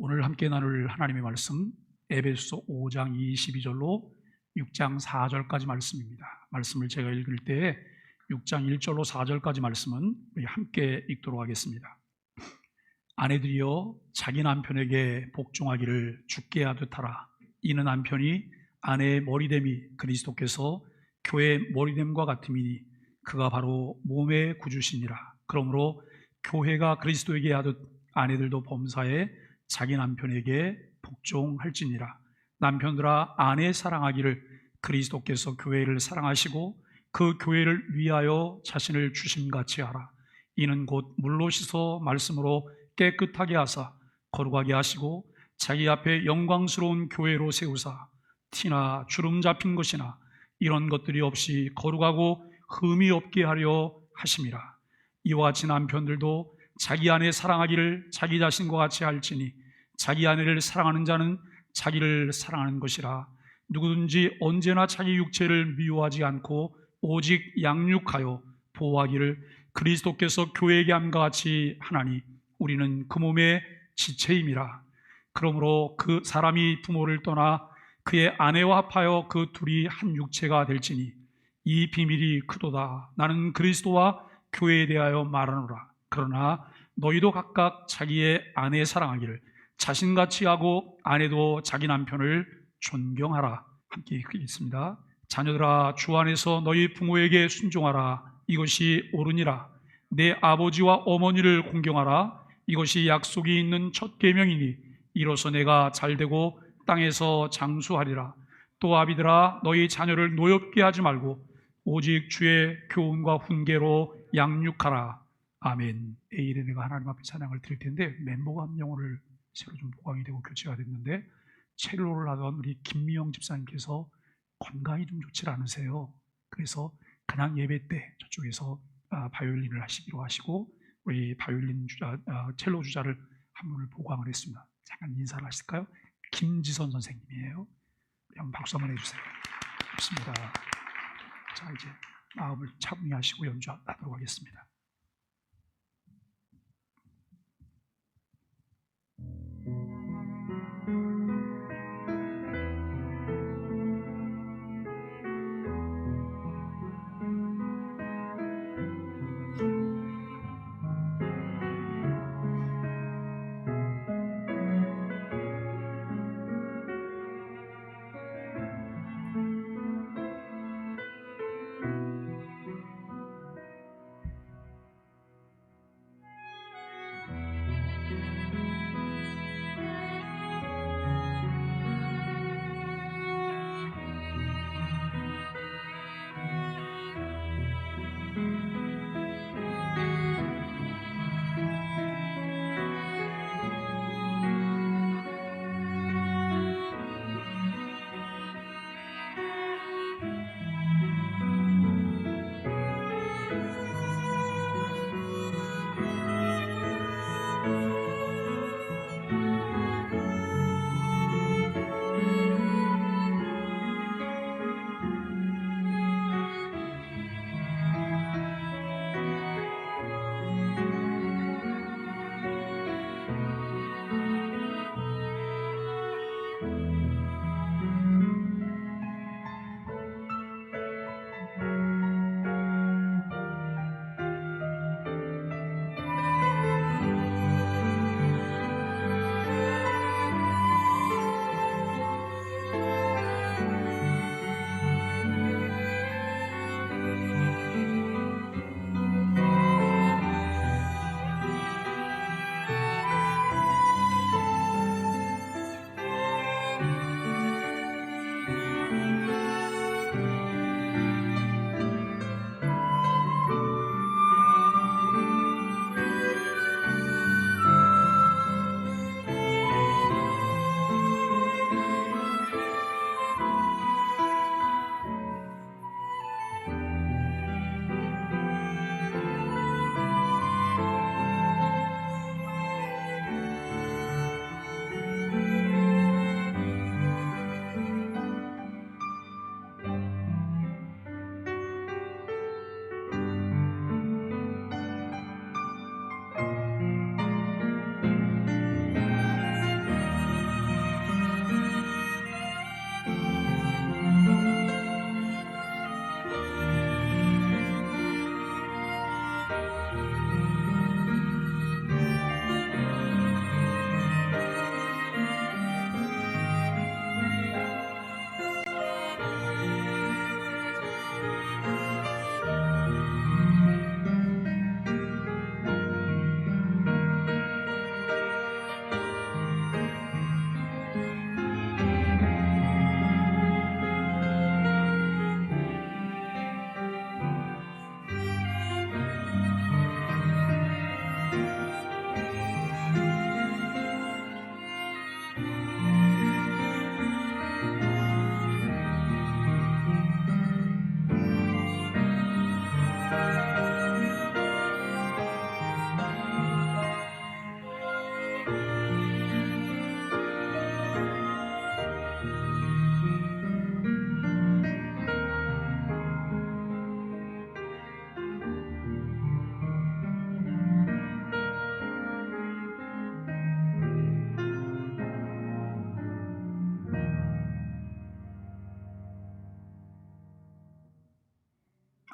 오늘 함께 나눌 하나님의 말씀 에베소서 5장 22절로 6장 4절까지 말씀입니다. 말씀을 제가 읽을 때에 6장 1절로 4절까지 말씀은 우리 함께 읽도록 하겠습니다. 아내들이여 자기 남편에게 복종하기를 주께 하듯 하라. 이는 남편이 아내의 머리됨이 그리스도께서 교회의 머리됨과 같음이니 그가 바로 몸의 구주시니라. 그러므로 교회가 그리스도에게 하듯 아내들도 범사에 자기 남편에게 복종할지니라. 남편들아 아내 사랑하기를 그리스도께서 교회를 사랑하시고 그 교회를 위하여 자신을 주심같이 하라. 이는 곧 물로 씻어 말씀으로 깨끗하게 하사 거룩하게 하시고 자기 앞에 영광스러운 교회로 세우사 티나 주름 잡힌 것이나 이런 것들이 없이 거룩하고 흠이 없게 하려 하심이라. 이와 같이 남편들도 자기 아내 사랑하기를 자기 자신과 같이 할지니 자기 아내를 사랑하는 자는 자기를 사랑하는 것이라. 누구든지 언제나 자기 육체를 미워하지 않고 오직 양육하여 보호하기를 그리스도께서 교회에게 함과 같이 하나니 우리는 그 몸의 지체임이라. 그러므로 그 사람이 부모를 떠나 그의 아내와 합하여 그 둘이 한 육체가 될지니 이 비밀이 크도다. 나는 그리스도와 교회에 대하여 말하노라. 그러나 너희도 각각 자기의 아내 사랑하기를 자신같이 하고 아내도 자기 남편을 존경하라. 함께 읽겠습니다. 자녀들아 주 안에서 너희 부모에게 순종하라. 이것이 옳으니라. 내 아버지와 어머니를 공경하라. 이것이 약속이 있는 첫 계명이니 이로써 내가 잘되고 땅에서 장수하리라. 또 아비들아 너희 자녀를 노엽게 하지 말고 오직 주의 교훈과 훈계로 양육하라. 아멘. 내일에 내가 하나님 앞에 찬양을 드릴 텐데 멤버가 한 명 오늘 새로 좀 보강이 되고 교체가 됐는데 첼로를 하던 우리 김미영 집사님께서 건강이 좀 좋지 않으세요. 그래서 그냥 예배 때 저쪽에서 바이올린을 하시기로 하시고 우리 바이올린 주자, 첼로 주자를 한 분을 보강을 했습니다. 잠깐 인사를 하실까요? 김지선 선생님이에요. 한번 박수 한번 해주세요. 좋습니다. 자, 이제 마음을 차분히 하시고 연주하도록 하겠습니다.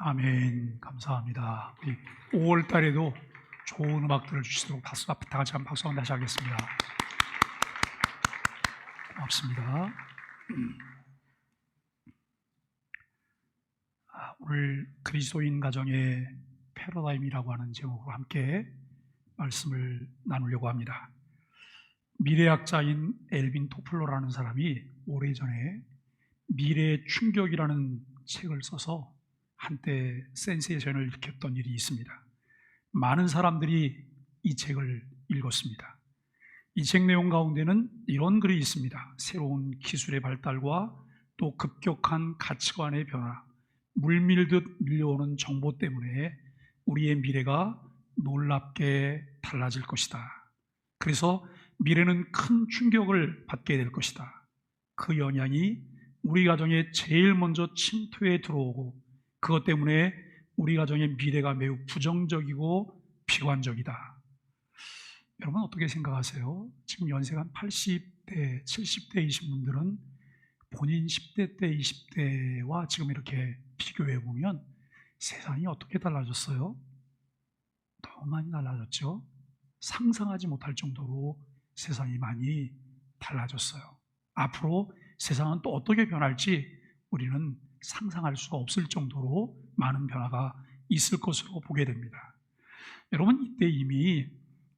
아멘. 감사합니다. 우리 5월 달에도 좋은 음악들을 주시도록 박수, 다 같이 한번 박수 한번 다시 하겠습니다. 고맙습니다. 오늘 그리스도인 가정의 패러다임이라고 하는 제목으로 함께 말씀을 나누려고 합니다. 미래학자인 엘빈 토플러라는 사람이 오래전에 미래의 충격이라는 책을 써서 한때 센세이션을 일으켰던 일이 있습니다. 많은 사람들이 이 책을 읽었습니다. 이 책 내용 가운데는 이런 글이 있습니다. 새로운 기술의 발달과 또 급격한 가치관의 변화, 물밀듯 밀려오는 정보 때문에 우리의 미래가 놀랍게 달라질 것이다. 그래서 미래는 큰 충격을 받게 될 것이다. 그 영향이 우리 가정에 제일 먼저 침투해 들어오고 그것 때문에 우리 가정의 미래가 매우 부정적이고 비관적이다. 여러분 어떻게 생각하세요? 지금 연세가 한 80대, 70대이신 분들은 본인 10대 때, 20대와 지금 이렇게 비교해 보면 세상이 어떻게 달라졌어요? 너무 많이 달라졌죠? 상상하지 못할 정도로 세상이 많이 달라졌어요. 앞으로 세상은 또 어떻게 변할지 우리는 상상할 수가 없을 정도로 많은 변화가 있을 것으로 보게 됩니다. 여러분 이때 이미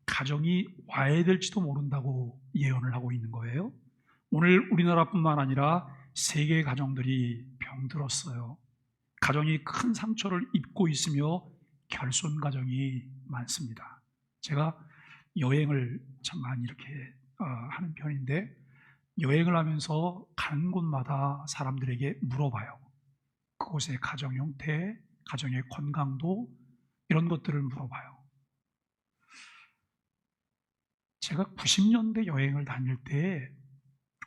가정이 와해될지도 모른다고 예언을 하고 있는 거예요. 오늘 우리나라뿐만 아니라 세계 가정들이 병들었어요. 가정이 큰 상처를 입고 있으며 결손 가정이 많습니다. 제가 여행을 참 많이 이렇게 하는 편인데 여행을 하면서 가는 곳마다 사람들에게 물어봐요. 그곳의 가정 형태, 가정의 건강도 이런 것들을 물어봐요. 제가 90년대 여행을 다닐 때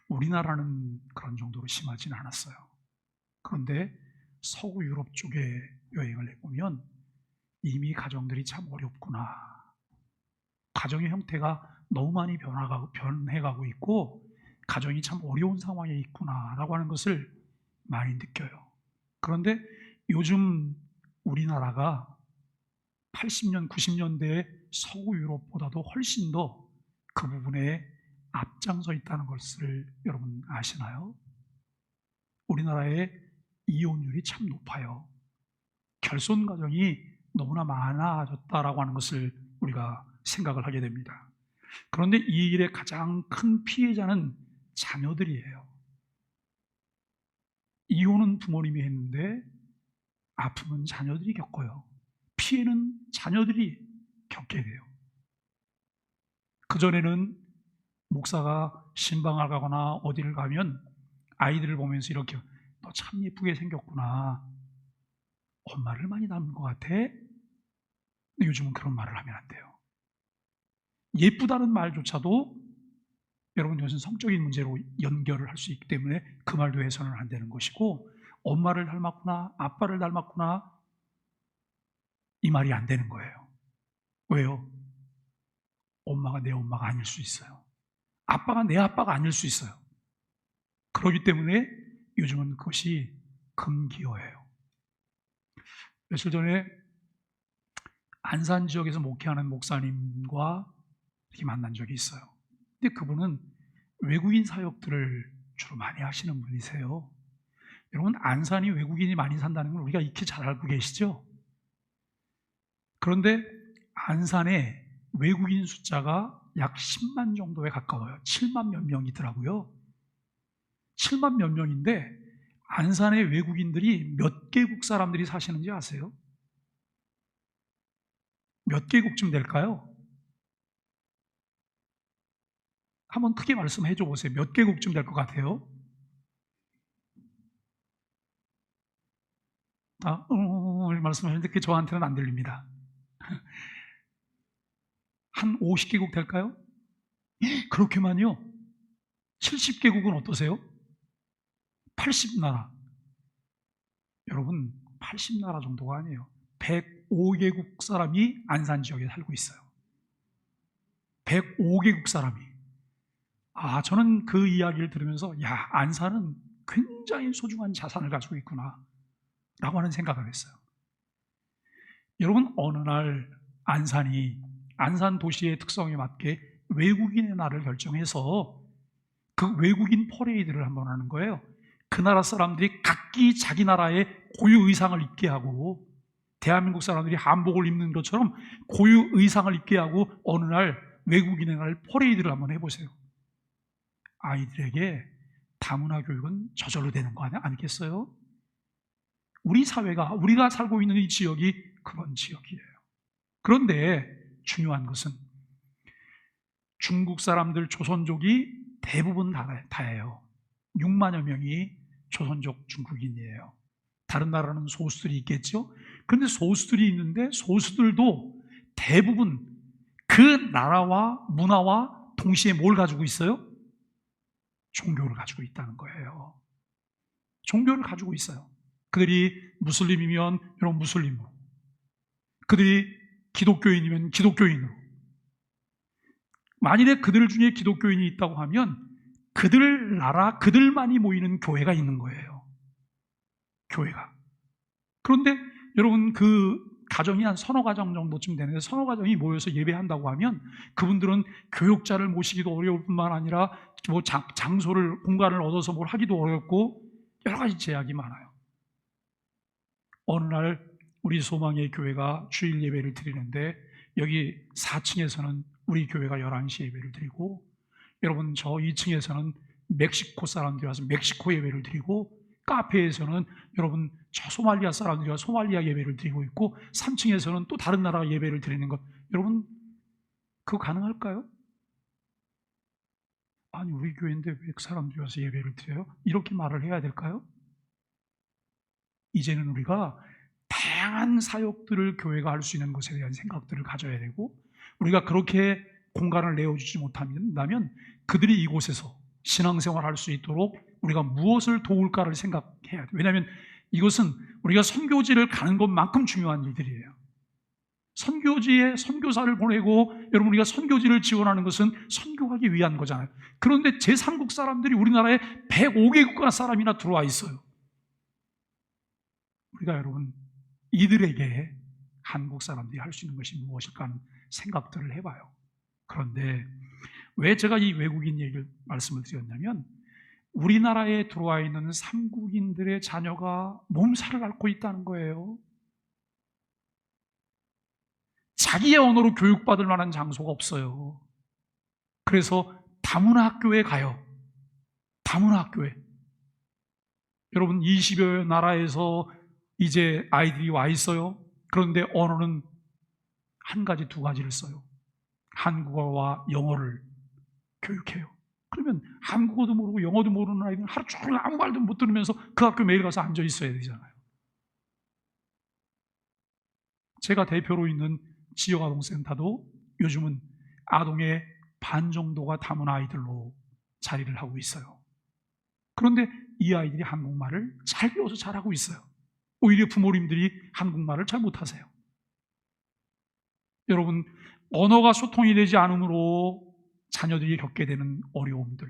우리나라는 그런 정도로 심하진 않았어요. 그런데 서구 유럽 쪽에 여행을 해보면 이미 가정들이 참 어렵구나. 가정의 형태가 너무 많이 변해가고 있고 가정이 참 어려운 상황에 있구나라고 하는 것을 많이 느껴요. 그런데 요즘 우리나라가 80년, 90년대의 서구 유럽보다도 훨씬 더 그 부분에 앞장서 있다는 것을 여러분 아시나요? 우리나라의 이혼율이 참 높아요. 결손 가정이 너무나 많아졌다라고 하는 것을 우리가 생각을 하게 됩니다. 그런데 이 일의 가장 큰 피해자는 자녀들이에요. 이혼은 부모님이 했는데 아픔은 자녀들이 겪어요. 피해는 자녀들이 겪게 돼요. 그전에는 목사가 신방을 가거나 어디를 가면 아이들을 보면서 이렇게 너 참 예쁘게 생겼구나. 엄마를 많이 닮은 것 같아. 근데 요즘은 그런 말을 하면 안 돼요. 예쁘다는 말조차도 여러분 이것은 성적인 문제로 연결을 할 수 있기 때문에 그 말도 해서는 안 되는 것이고 엄마를 닮았구나, 아빠를 닮았구나 이 말이 안 되는 거예요. 왜요? 엄마가 내 엄마가 아닐 수 있어요. 아빠가 내 아빠가 아닐 수 있어요. 그렇기 때문에 요즘은 그것이 금기어예요. 며칠 전에 안산 지역에서 목회하는 목사님과 이렇게 만난 적이 있어요. 근데 그분은 외국인 사역들을 주로 많이 하시는 분이세요. 여러분 안산이 외국인이 많이 산다는 걸 우리가 익히 잘 알고 계시죠? 그런데 안산에 외국인 숫자가 약 10만 정도에 가까워요. 7만 몇 명이더라고요. 7만 몇 명인데 안산의 외국인들이 몇 개국 사람들이 사시는지 아세요? 몇 개국쯤 될까요? 한번 크게 말씀해 줘 보세요. 몇 개국쯤 될 것 같아요? 말씀하시는데 그게 저한테는 안 들립니다. 한 50개국 될까요? 그렇게만요? 70개국은 어떠세요? 80나라. 여러분 80나라 정도가 아니에요. 105개국 사람이 안산 지역에 살고 있어요. 105개국 사람이. 저는 그 이야기를 들으면서 안산은 굉장히 소중한 자산을 가지고 있구나 라고 하는 생각을 했어요. 여러분, 어느 날 안산 도시의 특성에 맞게 외국인의 날을 결정해서 그 외국인 퍼레이드를 한번 하는 거예요. 그 나라 사람들이 각기 자기 나라의 고유 의상을 입게 하고, 대한민국 사람들이 한복을 입는 것처럼 고유 의상을 입게 하고 어느 날 외국인의 날 퍼레이드를 한번 해보세요. 아이들에게 다문화 교육은 저절로 되는 거 아니겠어요? 우리 사회가, 우리가 살고 있는 이 지역이 그런 지역이에요. 그런데 중요한 것은 중국 사람들, 조선족이 대부분 다예요. 6만여 명이 조선족 중국인이에요. 다른 나라는 소수들이 있겠죠. 그런데 소수들이 있는데 소수들도 대부분 그 나라와 문화와 동시에 뭘 가지고 있어요? 종교를 가지고 있다는 거예요. 종교를 가지고 있어요. 그들이 무슬림이면 여러분 무슬림으로, 그들이 기독교인이면 기독교인으로. 만일에 그들 중에 기독교인이 있다고 하면 그들 나라, 그들만이 모이는 교회가 있는 거예요. 교회가. 그런데 여러분, 그 가정이 한 서너 가정 정도쯤 되는데, 서너 가정이 모여서 예배한다고 하면 그분들은 교육자를 모시기도 어려울 뿐만 아니라 뭐 장소를, 공간을 얻어서 뭘 하기도 어렵고 여러 가지 제약이 많아요. 어느 날 우리 소망의 교회가 주일 예배를 드리는데, 여기 4층에서는 우리 교회가 11시 예배를 드리고, 여러분 저 2층에서는 멕시코 사람들이 와서 멕시코 예배를 드리고, 카페에서는 여러분 저 소말리아 사람들이 와서 소말리아 예배를 드리고 있고, 3층에서는 또 다른 나라 예배를 드리는 것, 여러분 그거 가능할까요? 아니, 우리 교회인데 왜 그 사람들이 와서 예배를 드려요? 이렇게 말을 해야 될까요? 이제는 우리가 다양한 사역들을 교회가 할 수 있는 것에 대한 생각들을 가져야 되고, 우리가 그렇게 공간을 내어주지 못한다면 그들이 이곳에서 신앙생활을 할 수 있도록 우리가 무엇을 도울까를 생각해야 돼요. 왜냐하면 이것은 우리가 선교지를 가는 것만큼 중요한 일들이에요. 선교지에 선교사를 보내고, 여러분 우리가 선교지를 지원하는 것은 선교하기 위한 거잖아요. 그런데 제3국 사람들이 우리나라에 105개국가 사람이나 들어와 있어요. 우리가 여러분 이들에게 한국 사람들이 할 수 있는 것이 무엇일까 하는 생각들을 해봐요. 그런데 왜 제가 이 외국인 얘기를 말씀을 드렸냐면, 우리나라에 들어와 있는 삼국인들의 자녀가 몸살을 앓고 있다는 거예요. 자기의 언어로 교육받을 만한 장소가 없어요. 그래서 다문화 학교에 가요. 다문화 학교에. 여러분 20여 나라에서 이제 아이들이 와 있어요. 그런데 언어는 한 가지, 두 가지를 써요. 한국어와 영어를 교육해요. 그러면 한국어도 모르고 영어도 모르는 아이들은 하루 종일 아무 말도 못 들으면서 그 학교 매일 가서 앉아 있어야 되잖아요. 제가 대표로 있는 지역아동센터도 요즘은 아동의 반 정도가 다문화 아이들로 자리를 하고 있어요. 그런데 이 아이들이 한국말을 잘 배워서 잘하고 있어요. 오히려 부모님들이 한국말을 잘 못하세요. 여러분, 언어가 소통이 되지 않으므로 자녀들이 겪게 되는 어려움들,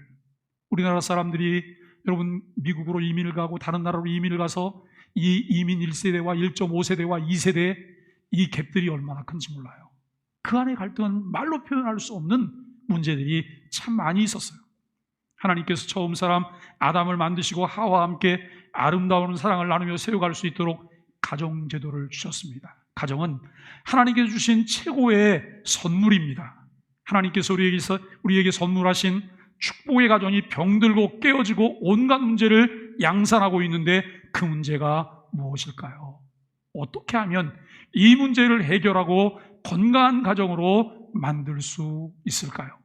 우리나라 사람들이 여러분 미국으로 이민을 가고 다른 나라로 이민을 가서 이 이민 1세대와 1.5세대와 2세대 이 갭들이 얼마나 큰지 몰라요. 그 안에 갈등은 말로 표현할 수 없는 문제들이 참 많이 있었어요. 하나님께서 처음 사람 아담을 만드시고 하와와 함께 아름다운 사랑을 나누며 세워갈 수 있도록 가정제도를 주셨습니다. 가정은 하나님께서 주신 최고의 선물입니다. 하나님께서 우리에게 선물하신 축복의 가정이 병들고 깨어지고 온갖 문제를 양산하고 있는데, 그 문제가 무엇일까요? 어떻게 하면 이 문제를 해결하고 건강한 가정으로 만들 수 있을까요?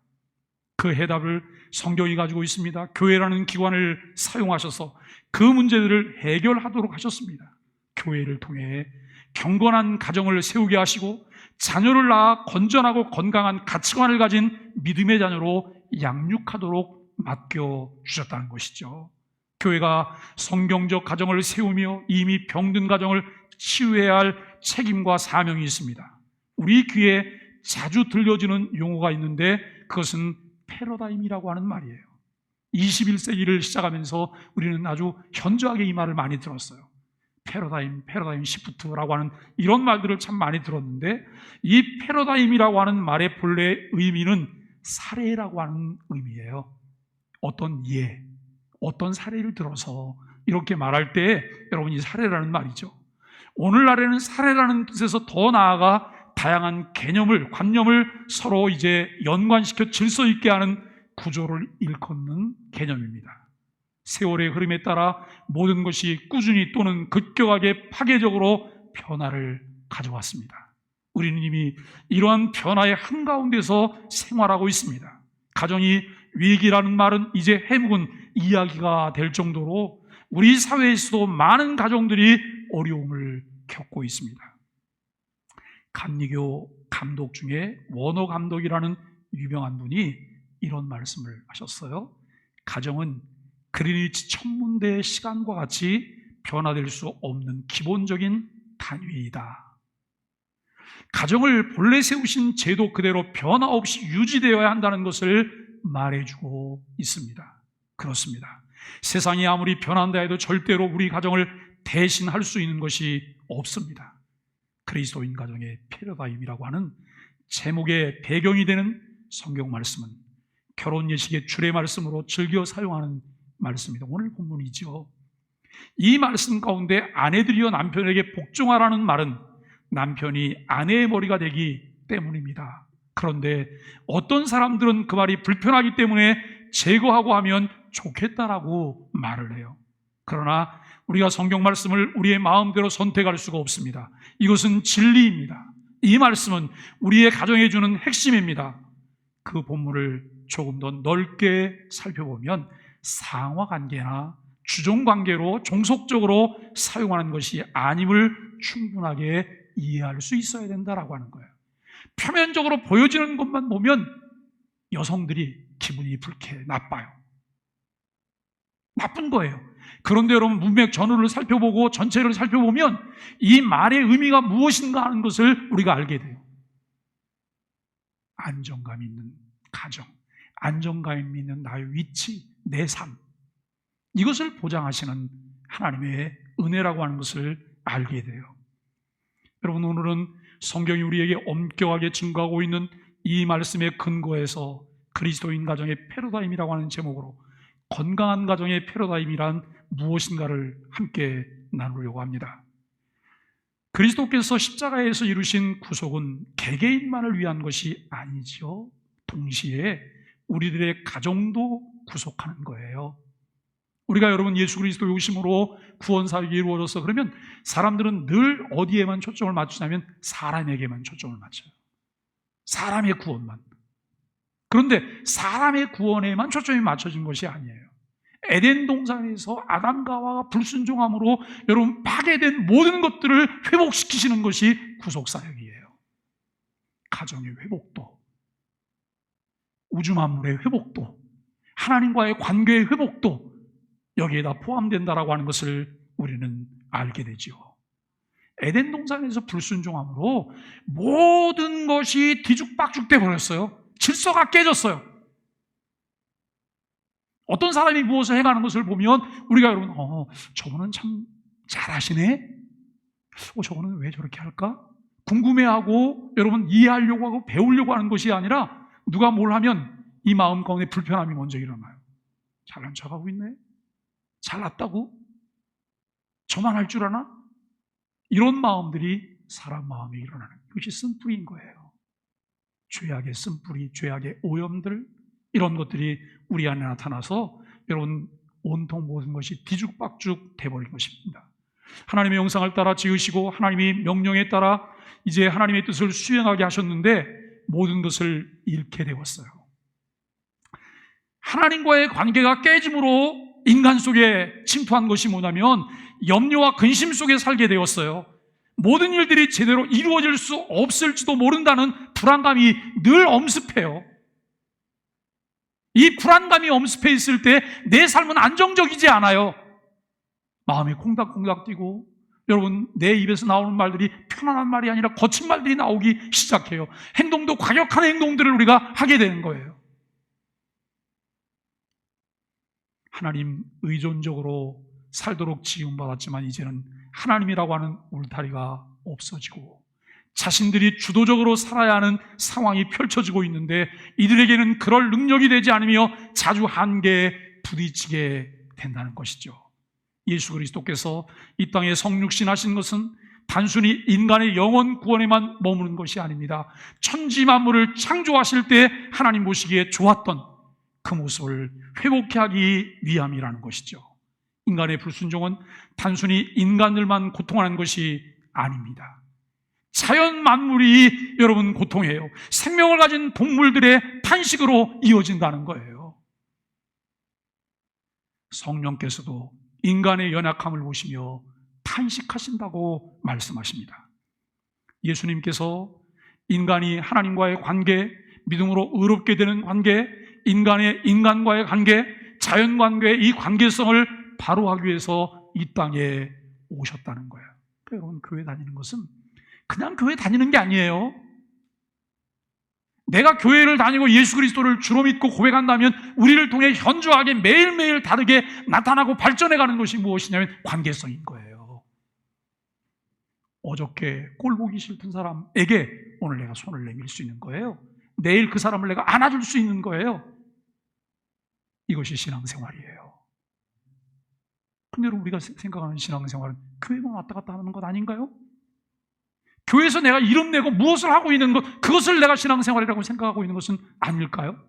그 해답을 성경이 가지고 있습니다. 교회라는 기관을 사용하셔서 그 문제들을 해결하도록 하셨습니다. 교회를 통해 경건한 가정을 세우게 하시고 자녀를 낳아 건전하고 건강한 가치관을 가진 믿음의 자녀로 양육하도록 맡겨주셨다는 것이죠. 교회가 성경적 가정을 세우며 이미 병든 가정을 치유해야 할 책임과 사명이 있습니다. 우리 귀에 자주 들려지는 용어가 있는데 그것은 패러다임이라고 하는 말이에요. 21세기를 시작하면서 우리는 아주 현저하게 이 말을 많이 들었어요. 패러다임 시프트라고 하는 이런 말들을 참 많이 들었는데, 이 패러다임이라고 하는 말의 본래 의미는 사례라고 하는 의미예요. 어떤 어떤 사례를 들어서 이렇게 말할 때 여러분, 이 사례라는 말이죠. 오늘날에는 사례라는 뜻에서 더 나아가 다양한 개념을, 관념을 서로 이제 연관시켜 질서 있게 하는 구조를 일컫는 개념입니다. 세월의 흐름에 따라 모든 것이 꾸준히 또는 급격하게 파괴적으로 변화를 가져왔습니다. 우리는 이미 이러한 변화의 한가운데서 생활하고 있습니다. 가정이 위기라는 말은 이제 해묵은 이야기가 될 정도로 우리 사회에서도 많은 가정들이 어려움을 겪고 있습니다. 감리교 감독 중에 원호 감독이라는 유명한 분이 이런 말씀을 하셨어요. 가정은 그리니치 천문대의 시간과 같이 변화될 수 없는 기본적인 단위이다. 가정을 본래 세우신 제도 그대로 변화 없이 유지되어야 한다는 것을 말해주고 있습니다. 그렇습니다. 세상이 아무리 변한다 해도 절대로 우리 가정을 대신할 수 있는 것이 없습니다. 그리스도인 가정의 패러다임이라고 하는 제목의 배경이 되는 성경 말씀은 결혼 예식의 주례 말씀으로 즐겨 사용하는 말씀입니다. 오늘 본문이죠. 이 말씀 가운데 아내들이여 남편에게 복종하라는 말은 남편이 아내의 머리가 되기 때문입니다. 그런데 어떤 사람들은 그 말이 불편하기 때문에 제거하고 하면 좋겠다라고 말을 해요. 그러나 우리가 성경 말씀을 우리의 마음대로 선택할 수가 없습니다. 이것은 진리입니다. 이 말씀은 우리의 가정에 주는 핵심입니다. 그 본문을 조금 더 넓게 살펴보면 상하관계나 주종관계로 종속적으로 사용하는 것이 아님을 충분하게 이해할 수 있어야 된다라고 하는 거예요. 표면적으로 보여지는 것만 보면 여성들이 기분이 불쾌해, 나빠요. 나쁜 거예요. 그런데 여러분, 문맥 전후를 살펴보고 전체를 살펴보면 이 말의 의미가 무엇인가 하는 것을 우리가 알게 돼요. 안정감 있는 가정, 안정감 있는 나의 위치, 내 삶, 이것을 보장하시는 하나님의 은혜라고 하는 것을 알게 돼요. 여러분, 오늘은 성경이 우리에게 엄격하게 증거하고 있는 이 말씀의 근거에서 그리스도인 가정의 패러다임이라고 하는 제목으로 건강한 가정의 패러다임이란 무엇인가를 함께 나누려고 합니다. 그리스도께서 십자가에서 이루신 구속은 개개인만을 위한 것이 아니지요. 동시에 우리들의 가정도 구속하는 거예요. 우리가 여러분 예수 그리스도의 오심으로 구원 사역이 이루어져서 그러면 사람들은 늘 어디에만 초점을 맞추냐면 사람에게만 초점을 맞춰요. 사람의 구원만. 그런데 사람의 구원에만 초점이 맞춰진 것이 아니에요. 에덴 동산에서 아담과 하와가 불순종함으로 여러분 파괴된 모든 것들을 회복시키시는 것이 구속사역이에요. 가정의 회복도, 우주 만물의 회복도, 하나님과의 관계의 회복도 여기에다 포함된다라고 하는 것을 우리는 알게 되지요. 에덴 동산에서 불순종함으로 모든 것이 뒤죽박죽 돼 버렸어요. 질서가 깨졌어요. 어떤 사람이 무엇을 해가는 것을 보면 우리가 여러분, 저분은 참 잘하시네? 저분은 왜 저렇게 할까? 궁금해하고 여러분 이해하려고 하고 배우려고 하는 것이 아니라 누가 뭘 하면 이 마음 가운데 불편함이 먼저 일어나요. 잘난 척하고 있네? 잘났다고? 저만 할 줄 아나? 이런 마음들이 사람 마음에 일어나는 것이 쓴뿌리인 거예요. 죄악의 쓴뿌리, 죄악의 오염들, 이런 것들이 우리 안에 나타나서 여러분 온통 모든 것이 뒤죽박죽 돼버린 것입니다. 하나님의 형상을 따라 지으시고 하나님의 명령에 따라 이제 하나님의 뜻을 수행하게 하셨는데 모든 것을 잃게 되었어요. 하나님과의 관계가 깨짐으로 인간 속에 침투한 것이 뭐냐면 염려와 근심 속에 살게 되었어요. 모든 일들이 제대로 이루어질 수 없을지도 모른다는 불안감이 늘 엄습해요. 이 불안감이 엄습해 있을 때 내 삶은 안정적이지 않아요. 마음이 콩닥콩닥 뛰고 여러분 내 입에서 나오는 말들이 편안한 말이 아니라 거친 말들이 나오기 시작해요. 행동도 과격한 행동들을 우리가 하게 되는 거예요. 하나님 의존적으로 살도록 지음받았지만 이제는 하나님이라고 하는 울타리가 없어지고 자신들이 주도적으로 살아야 하는 상황이 펼쳐지고 있는데 이들에게는 그럴 능력이 되지 않으며 자주 한계에 부딪히게 된다는 것이죠. 예수 그리스도께서 이 땅에 성육신 하신 것은 단순히 인간의 영혼 구원에만 머무는 것이 아닙니다. 천지 만물을 창조하실 때 하나님 보시기에 좋았던 그 모습을 회복케 하기 위함이라는 것이죠. 인간의 불순종은 단순히 인간들만 고통하는 것이 아닙니다. 자연 만물이 여러분 고통해요. 생명을 가진 동물들의 탄식으로 이어진다는 거예요. 성령께서도 인간의 연약함을 보시며 탄식하신다고 말씀하십니다. 예수님께서 인간이 하나님과의 관계, 믿음으로 의롭게 되는 관계, 인간과의 관계, 자연관계의 이 관계성을 바로 하기 위해서 이 땅에 오셨다는 거예요. 그러니까 여러분, 교회 다니는 것은 그냥 교회 다니는 게 아니에요. 내가 교회를 다니고 예수 그리스도를 주로 믿고 고백한다면 우리를 통해 현저하게 매일매일 다르게 나타나고 발전해가는 것이 무엇이냐면 관계성인 거예요. 어저께 꼴 보기 싫던 사람에게 오늘 내가 손을 내밀 수 있는 거예요. 내일 그 사람을 내가 안아줄 수 있는 거예요. 이것이 신앙생활이에요. 근데 여러분, 우리가 생각하는 신앙생활은 교회만 왔다 갔다 하는 것 아닌가요? 교회에서 내가 이름 내고 무엇을 하고 있는 것, 그것을 내가 신앙생활이라고 생각하고 있는 것은 아닐까요?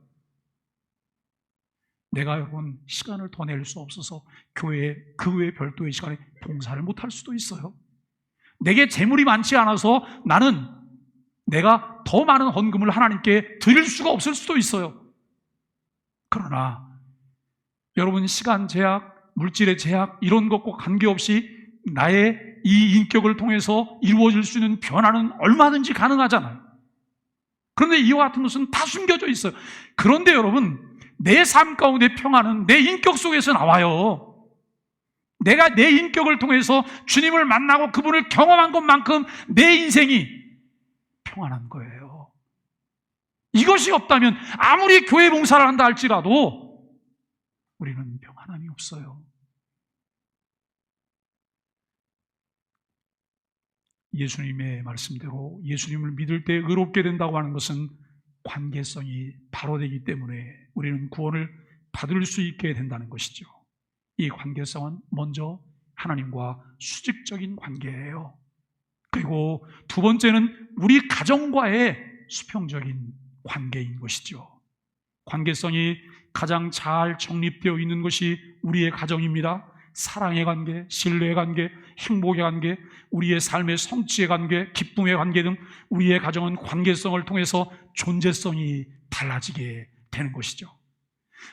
내가 여러분 시간을 더 낼 수 없어서 교회에 그 외에 별도의 시간에 봉사를 못할 수도 있어요. 내게 재물이 많지 않아서 나는 내가 더 많은 헌금을 하나님께 드릴 수가 없을 수도 있어요. 그러나 여러분, 시간 제약, 물질의 제약 이런 것과 관계없이 나의 이 인격을 통해서 이루어질 수 있는 변화는 얼마든지 가능하잖아요. 그런데 이와 같은 것은 다 숨겨져 있어요. 그런데 여러분, 내 삶 가운데 평안은 내 인격 속에서 나와요. 내가 내 인격을 통해서 주님을 만나고 그분을 경험한 것만큼 내 인생이 평안한 거예요. 이것이 없다면 아무리 교회 봉사를 한다 할지라도 우리는 평안함이 없어요. 예수님의 말씀대로 예수님을 믿을 때 의롭게 된다고 하는 것은 관계성이 바로 되기 때문에 우리는 구원을 받을 수 있게 된다는 것이죠. 이 관계성은 먼저 하나님과 수직적인 관계예요. 그리고 두 번째는 우리 가정과의 수평적인 관계인 것이죠. 관계성이 가장 잘 정립되어 있는 것이 우리의 가정입니다. 사랑의 관계, 신뢰의 관계, 행복의 관계, 우리의 삶의 성취의 관계, 기쁨의 관계 등 우리의 가정은 관계성을 통해서 존재성이 달라지게 되는 것이죠.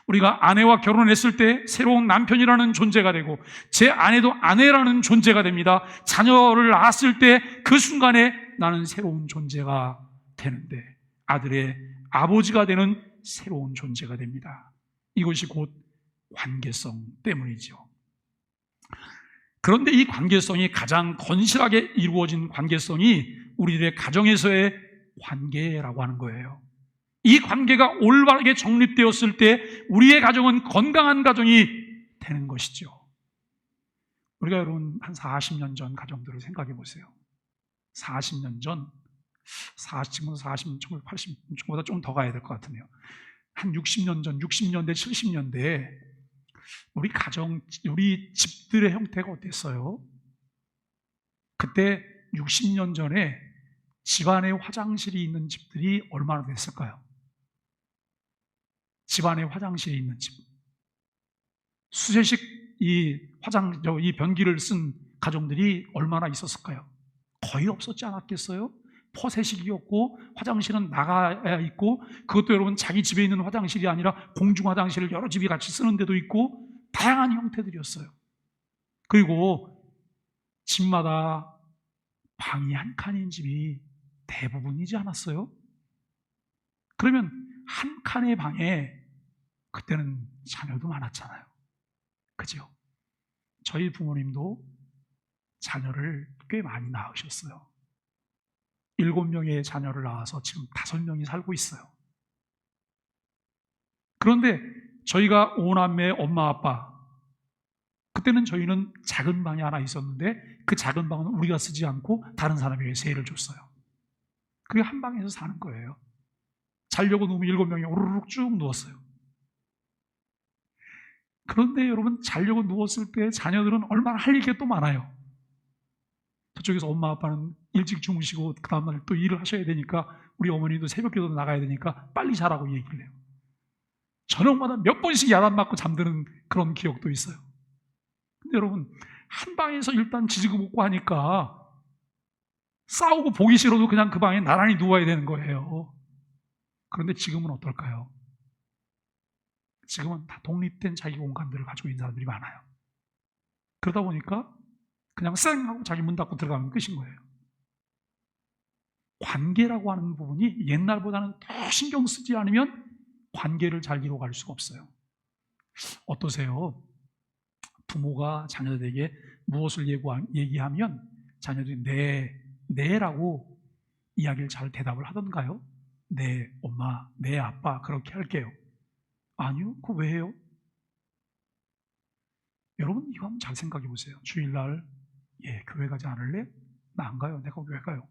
우리가 아내와 결혼했을 때 새로운 남편이라는 존재가 되고 제 아내도 아내라는 존재가 됩니다. 자녀를 낳았을 때 그 순간에 나는 새로운 존재가 되는데 아들의 아버지가 되는 새로운 존재가 됩니다. 이것이 곧 관계성 때문이죠. 그런데 이 관계성이 가장 건실하게 이루어진 관계성이 우리들의 가정에서의 관계라고 하는 거예요. 이 관계가 올바르게 정립되었을 때 우리의 가정은 건강한 가정이 되는 것이죠. 우리가 여러분 한 40년 전 가정들을 생각해 보세요. 40년 전, 40, 1980보다 좀 더 가야 될 것 같으네요. 한 60년 전, 60년대, 70년대에 우리 가정, 우리 집들의 형태가 어땠어요? 그때 60년 전에 집안에 화장실이 있는 집들이 얼마나 됐을까요? 집안에 화장실이 있는 집. 수세식 이 변기를 쓴 가정들이 얼마나 있었을까요? 거의 없었지 않았겠어요? 포세식이었고 화장실은 나가야 있고 그것도 여러분 자기 집에 있는 화장실이 아니라 공중 화장실을 여러 집이 같이 쓰는 데도 있고 다양한 형태들이었어요. 그리고 집마다 방이 한 칸인 집이 대부분이지 않았어요? 그러면 한 칸의 방에 그때는 자녀도 많았잖아요. 그죠? 저희 부모님도 자녀를 꽤 많이 낳으셨어요. 7명의 자녀를 낳아서 지금 5명이 살고 있어요. 그런데 저희가 5남매 엄마 아빠 그때는 저희는 작은 방이 하나 있었는데 그 작은 방은 우리가 쓰지 않고 다른 사람에게 세를 줬어요. 그게 한 방에서 사는 거예요. 자려고 누우면 7명이 오르륵 쭉 누웠어요. 그런데 여러분, 자려고 누웠을 때 자녀들은 얼마나 할 얘기가 또 많아요. 저쪽에서 엄마 아빠는 일찍 주무시고 그 다음날 또 일을 하셔야 되니까, 우리 어머니도 새벽기도 나가야 되니까 빨리 자라고 얘기를 해요. 저녁마다 몇 번씩 야단 맞고 잠드는 그런 기억도 있어요. 근데 여러분, 한 방에서 일단 지지고 볶고 하니까 싸우고 보기 싫어도 그냥 그 방에 나란히 누워야 되는 거예요. 그런데 지금은 어떨까요? 지금은 다 독립된 자기 공간들을 가지고 있는 사람들이 많아요. 그러다 보니까 그냥 쌩 하고 자기 문 닫고 들어가면 끝인 거예요. 관계라고 하는 부분이 옛날보다는 더 신경 쓰지 않으면 관계를 잘 이루어갈 수가 없어요. 어떠세요? 부모가 자녀들에게 무엇을 얘기하면 자녀들이 네라고 이야기를 잘 대답을 하던가요? 네, 엄마, 네, 아빠, 그렇게 할게요. 아니요, 그거 왜 해요? 여러분, 이거 한번 잘 생각해 보세요. 주일날, 교회 가지 않을래? 나 안 가요. 내가 왜 가요?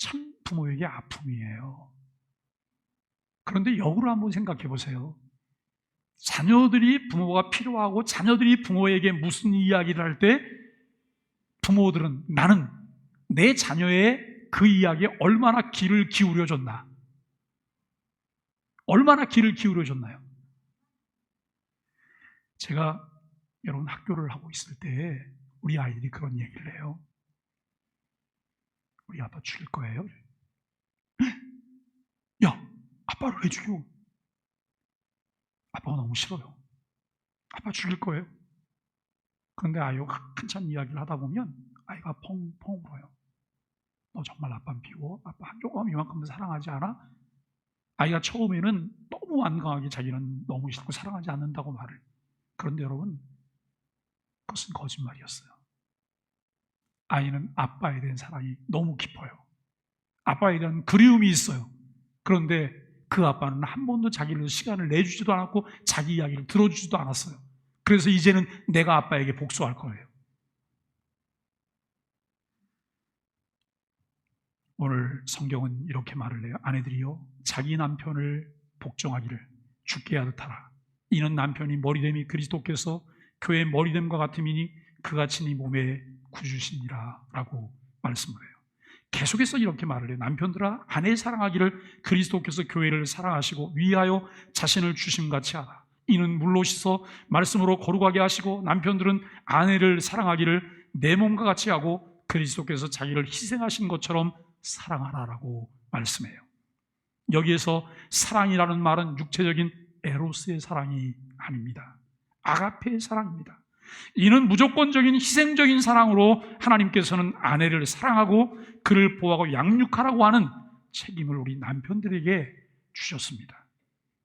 참 부모에게 아픔이에요. 그런데 역으로 한번 생각해 보세요. 자녀들이 부모가 필요하고 자녀들이 부모에게 무슨 이야기를 할 때 부모들은 나는 내 자녀의 그 이야기에 얼마나 귀를 기울여 줬나? 얼마나 귀를 기울여 줬나요? 제가 여러분 학교를 하고 있을 때 우리 아이들이 그런 얘기를 해요. 우리 아빠 죽일 거예요. 야, 아빠를 왜 죽여? 아빠가 너무 싫어요. 아빠 죽일 거예요. 그런데 아이가 한참 이야기를 하다 보면 아이가 펑펑 울어요. 너 정말 아빠 미워? 아빠 조금 이만큼도 사랑하지 않아? 아이가 처음에는 너무 완강하게 자기는 너무 싫고 사랑하지 않는다고 말을. 그런데 여러분, 그것은 거짓말이었어요. 아이는 아빠에 대한 사랑이 너무 깊어요. 아빠에 대한 그리움이 있어요. 그런데 그 아빠는 한 번도 자기를 시간을 내주지도 않았고 자기 이야기를 들어주지도 않았어요. 그래서 이제는 내가 아빠에게 복수할 거예요. 오늘 성경은 이렇게 말을 해요. 아내들이요, 자기 남편을 복종하기를 죽게 하듯 하라. 이는 남편이 머리됨이 그리스도께서 교회의 머리됨과 같음이니 그같이 네 몸에 구주시니라 라고 말씀을 해요. 계속해서 이렇게 말을 해요. 남편들아, 아내 사랑하기를 그리스도께서 교회를 사랑하시고 위하여 자신을 주심같이 하라. 이는 물로 씻어 말씀으로 거룩하게 하시고 남편들은 아내를 사랑하기를 내 몸과 같이 하고 그리스도께서 자기를 희생하신 것처럼 사랑하라라고 말씀해요. 여기에서 사랑이라는 말은 육체적인 에로스의 사랑이 아닙니다. 아가페의 사랑입니다. 이는 무조건적인 희생적인 사랑으로 하나님께서는 아내를 사랑하고 그를 보호하고 양육하라고 하는 책임을 우리 남편들에게 주셨습니다.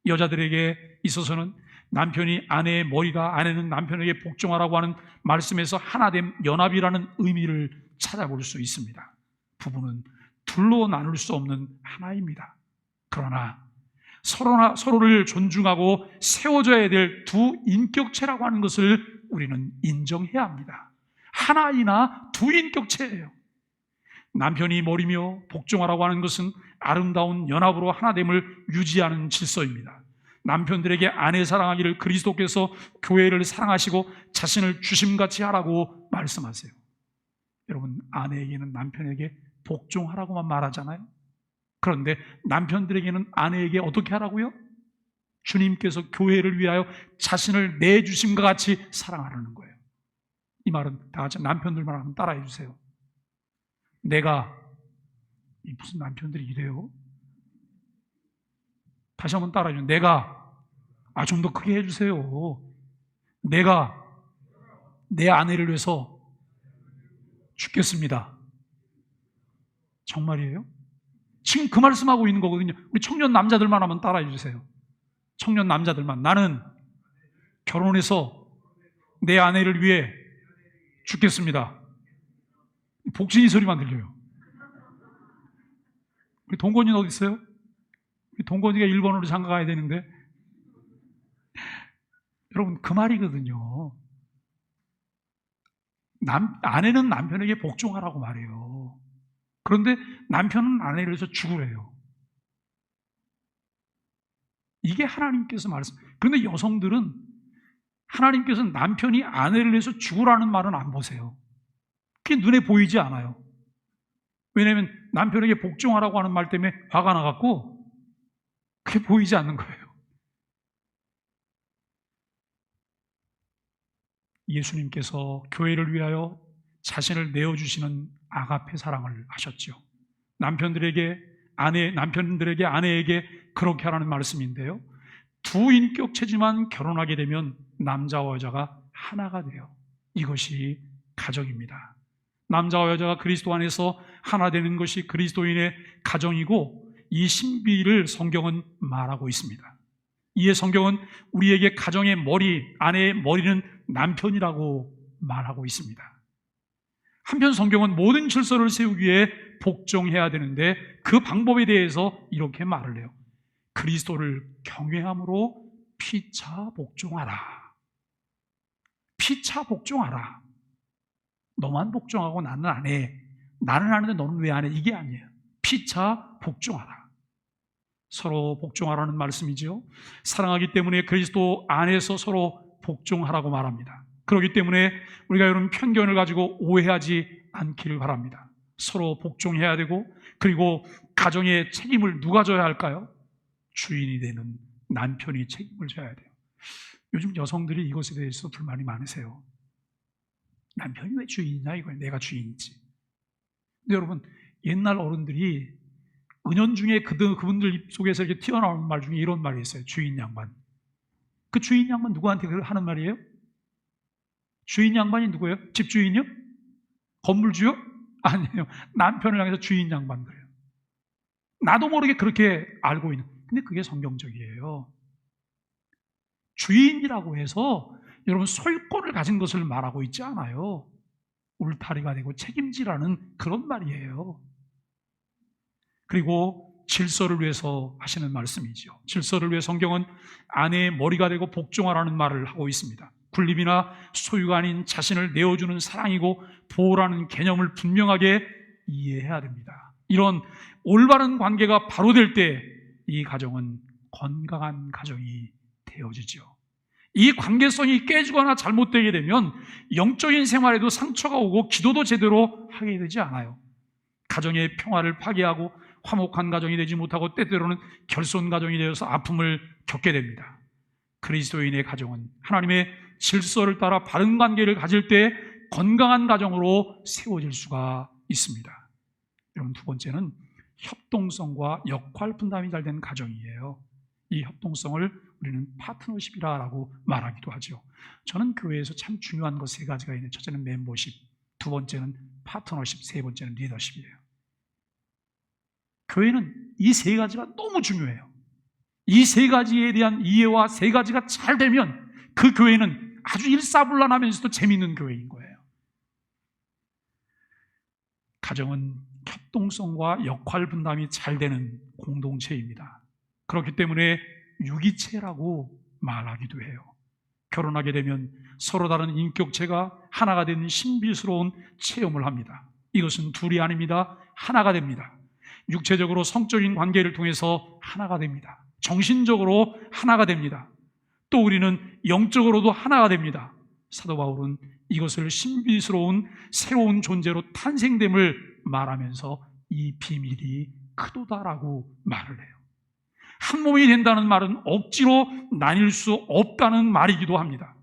여자들에게 있어서는 남편이 아내의 머리가, 아내는 남편에게 복종하라고 하는 말씀에서 하나됨, 연합이라는 의미를 찾아볼 수 있습니다. 부부는 둘로 나눌 수 없는 하나입니다. 그러나 서로를 존중하고 세워줘야 될 두 인격체라고 하는 것을 우리는 인정해야 합니다. 하나이나 두 인격체예요. 남편이 머리며 복종하라고 하는 것은 아름다운 연합으로 하나됨을 유지하는 질서입니다. 남편들에게 아내 사랑하기를 그리스도께서 교회를 사랑하시고 자신을 주심같이 하라고 말씀하세요. 여러분, 아내에게는 남편에게 복종하라고만 말하잖아요. 그런데 남편들에게는 아내에게 어떻게 하라고요? 주님께서 교회를 위하여 자신을 내주심과 같이 사랑하라는 거예요. 이 말은 다 같이 남편들만 한번 따라해 주세요. 무슨 남편들이 이래요? 다시 한번 따라해 주세요. 좀 더 크게 해주세요. 내가 내 아내를 위해서 죽겠습니다. 정말이에요? 지금 그 말씀하고 있는 거거든요. 우리 청년 남자들만 한번 따라해 주세요. 청년 남자들만. 나는 결혼해서 내 아내를 위해 죽겠습니다. 복신이 소리만 들려요. 우리 동건이는 어디 있어요? 우리 동건이가 일본으로 장가 가야 되는데. 여러분, 그 말이거든요. 아내는 남편에게 복종하라고 말해요. 그런데 남편은 아내를 위해서 죽으래요. 이게 하나님께서 말씀. 그런데 여성들은 하나님께서 남편이 아내를 위해서 죽으라는 말은 안 보세요. 그게 눈에 보이지 않아요. 왜냐하면 남편에게 복종하라고 하는 말 때문에 화가 나갖고 그게 보이지 않는 거예요. 예수님께서 교회를 위하여 자신을 내어주시는 아가페 사랑을 하셨죠. 남편들에게 아내에게 그렇게 하라는 말씀인데요. 두 인격체지만 결혼하게 되면 남자와 여자가 하나가 돼요. 이것이 가정입니다. 남자와 여자가 그리스도 안에서 하나 되는 것이 그리스도인의 가정이고, 이 신비를 성경은 말하고 있습니다. 이에 성경은 우리에게 가정의 머리, 아내의 머리는 남편이라고 말하고 있습니다. 한편 성경은 모든 질서를 세우기 위해 복종해야 되는데, 그 방법에 대해서 이렇게 말을 해요. 그리스도를 경외함으로 피차 복종하라. 피차 복종하라. 너만 복종하고 나는 안 해. 나는 하는데 너는 왜 안 해? 이게 아니에요. 피차 복종하라. 서로 복종하라는 말씀이죠. 사랑하기 때문에 그리스도 안에서 서로 복종하라고 말합니다. 그렇기 때문에 우리가 여러분 편견을 가지고 오해하지 않기를 바랍니다. 서로 복종해야 되고, 그리고 가정의 책임을 누가 져야 할까요? 주인이 되는 남편이 책임을 져야 돼요. 요즘 여성들이 이것에 대해서 불만이 많으세요. 남편이 왜 주인이냐 이거예요. 내가 주인이지. 근데 여러분, 옛날 어른들이 은연중에 그분들 입 속에서 이렇게 튀어나오는 말 중에 이런 말이 있어요. 주인 양반. 그 주인 양반 누구한테 하는 말이에요? 주인 양반이 누구예요? 집주인이요? 건물주요? 아니에요. 남편을 향해서 주인 양반 그래요. 나도 모르게 그렇게 알고 있는. 근데 그게 성경적이에요. 주인이라고 해서 여러분 소유권을 가진 것을 말하고 있지 않아요. 울타리가 되고 책임지라는 그런 말이에요. 그리고 질서를 위해서 하시는 말씀이죠. 질서를 위해 성경은 아내의 머리가 되고 복종하라는 말을 하고 있습니다. 군림이나 소유가 아닌 자신을 내어주는 사랑이고 보호라는 개념을 분명하게 이해해야 됩니다. 이런 올바른 관계가 바로 될 때 이 가정은 건강한 가정이 되어지죠. 이 관계성이 깨지거나 잘못되게 되면 영적인 생활에도 상처가 오고 기도도 제대로 하게 되지 않아요. 가정의 평화를 파괴하고 화목한 가정이 되지 못하고 때때로는 결손 가정이 되어서 아픔을 겪게 됩니다. 그리스도인의 가정은 하나님의 질서를 따라 바른 관계를 가질 때 건강한 가정으로 세워질 수가 있습니다. 여러분, 두 번째는 협동성과 역할 분담이 잘 되는 가정이에요. 이 협동성을 우리는 파트너십이라고 말하기도 하죠. 저는 교회에서 참 중요한 것 세 가지가 있는데, 첫째는 멤버십, 두 번째는 파트너십, 세 번째는 리더십이에요. 교회는 이 세 가지가 너무 중요해요. 이 세 가지에 대한 이해와 세 가지가 잘 되면 그 교회는 아주 일사불란하면서도 재미있는 교회인 거예요. 가정은 협동성과 역할 분담이 잘 되는 공동체입니다. 그렇기 때문에 유기체라고 말하기도 해요. 결혼하게 되면 서로 다른 인격체가 하나가 되는 신비스러운 체험을 합니다. 이것은 둘이 아닙니다. 하나가 됩니다. 육체적으로 성적인 관계를 통해서 하나가 됩니다. 정신적으로 하나가 됩니다. 또 우리는 영적으로도 하나가 됩니다. 사도 바울은 이것을 신비스러운 새로운 존재로 탄생됨을 말하면서 이 비밀이 크도다라고 말을 해요. 한 몸이 된다는 말은 억지로 나뉠 수 없다는 말이기도 합니다.